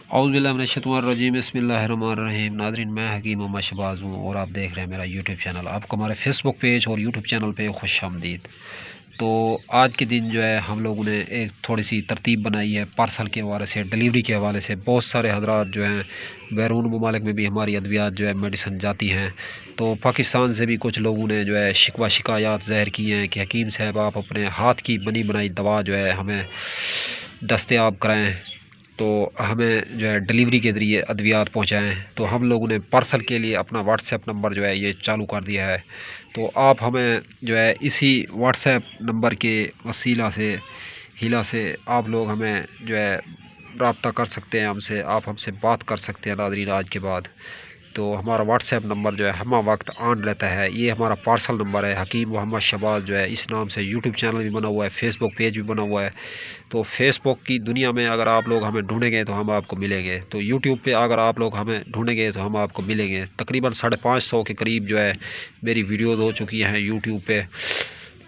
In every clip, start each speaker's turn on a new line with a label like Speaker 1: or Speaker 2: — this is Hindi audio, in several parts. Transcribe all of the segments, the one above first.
Speaker 1: औज़ुबिल्लाहि बिस्मिल्लाहिर्रहमानिर्रहीम। नाज़रीन, मैं हकीम मोहम्मद शहबाज हूँ और आप देख रहे हैं मेरा यूट्यूब चैनल। आपको हमारे फेसबुक पेज और यूट्यूब चैनल पे खुशामदीद। तो आज के दिन जो है हम लोगों ने एक थोड़ी सी तरतीब बनाई है पार्सल के हवाले से, डिलीवरी के हवाले से। बहुत सारे हज़रात जो हैं बैरून ममालिक में भी हमारी अद्वियात जो है मेडिसन जाती हैं, तो पाकिस्तान से भी कुछ लोगों ने जो है शिकवा शिकायत ज़ाहिर की हैं कि हकीम साहब आप अपने हाथ की बनी बनाई दवा जो है हमें दस्तयाब कराएँ, तो हमें जो है डिलीवरी के ज़रिए अद्वियात पहुँचाएँ। तो हम लोगों ने पार्सल के लिए अपना व्हाट्सएप नंबर जो है ये चालू कर दिया है। तो आप हमें जो है इसी व्हाट्सएप नंबर के वसीला से हिला से आप लोग हमें जो है रब्ता कर सकते हैं हमसे, आप हमसे बात कर सकते हैं नाज़रीन आज के बाद। तो हमारा व्हाट्सएप नंबर जो है हम वक्त ऑन रहता है। ये हमारा पार्सल नंबर है। हकीम मोहम्मद शहबाज जो है इस नाम से यूट्यूब चैनल भी बना हुआ है, फेसबुक पेज भी बना हुआ है। तो फेसबुक की दुनिया में अगर आप लोग हमें ढूंढेंगे तो हम आपको मिलेंगे, तो यूट्यूब पे अगर आप लोग हमें ढूंढेंगे तो हम आपको मिलेंगे। तकरीबन 550 के करीब जो है मेरी वीडियोज़ हो चुकी हैं यूट्यूब पे,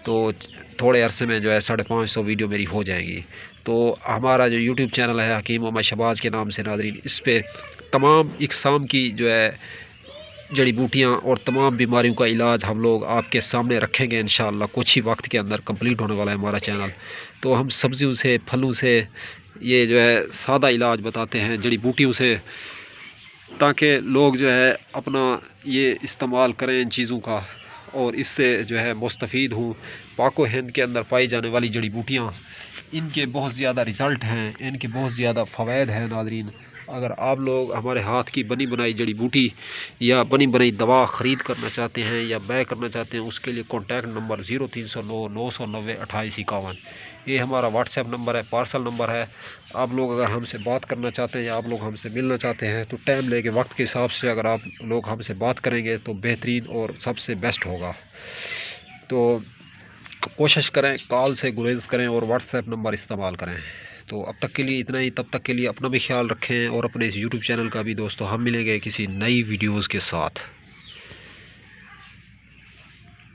Speaker 1: तो थोड़े अरसे में जो है 550 वीडियो मेरी हो जाएंगी। तो हमारा जो यूट्यूब चैनल है हकीम मोहम्मद शहबाज के नाम से नाज़रीन, इस पर तमाम इक़साम की जो है जड़ी बूटियाँ और तमाम बीमारियों का इलाज हम लोग आपके सामने रखेंगे इंशाअल्लाह। कुछ ही वक्त के अंदर कंप्लीट होने वाला है हमारा चैनल। तो हम सब्ज़ियों से, फलों से ये जो है सादा इलाज बताते हैं, जड़ी बूटियों से, ताकि लोग जो है अपना ये इस्तेमाल करें इन चीज़ों का और इससे जो है मुस्तफ़ीद हूँ। पाको हिंद के अंदर पाई जाने वाली जड़ी बूटियाँ, इनके बहुत ज़्यादा रिज़ल्ट हैं, इनके बहुत ज़्यादा फ़वाइद हैं नाज़रीन। अगर आप लोग हमारे हाथ की बनी बनाई जड़ी बूटी या बनी बनाई दवा ख़रीद करना चाहते हैं या बै करना चाहते हैं, उसके लिए कॉन्टैक्ट नंबर 0309 990 2851, ये हमारा व्हाट्सएप नंबर है, पार्सल नंबर है। आप लोग अगर हमसे बात करना चाहते हैं या आप लोग हमसे मिलना चाहते हैं तो टाइम लेके वक्त के हिसाब से अगर आप लोग हमसे बात करेंगे तो बेहतरीन और सबसे बेस्ट होगा। तो कोशिश करें, कॉल से गुरेज करें और व्हाट्सएप नंबर इस्तेमाल करें। तो अब तक के लिए इतना ही। तब तक के लिए अपना भी ख्याल रखें और अपने इस यूट्यूब चैनल का भी। दोस्तों, हम मिलेंगे किसी नई वीडियोज़ के साथ।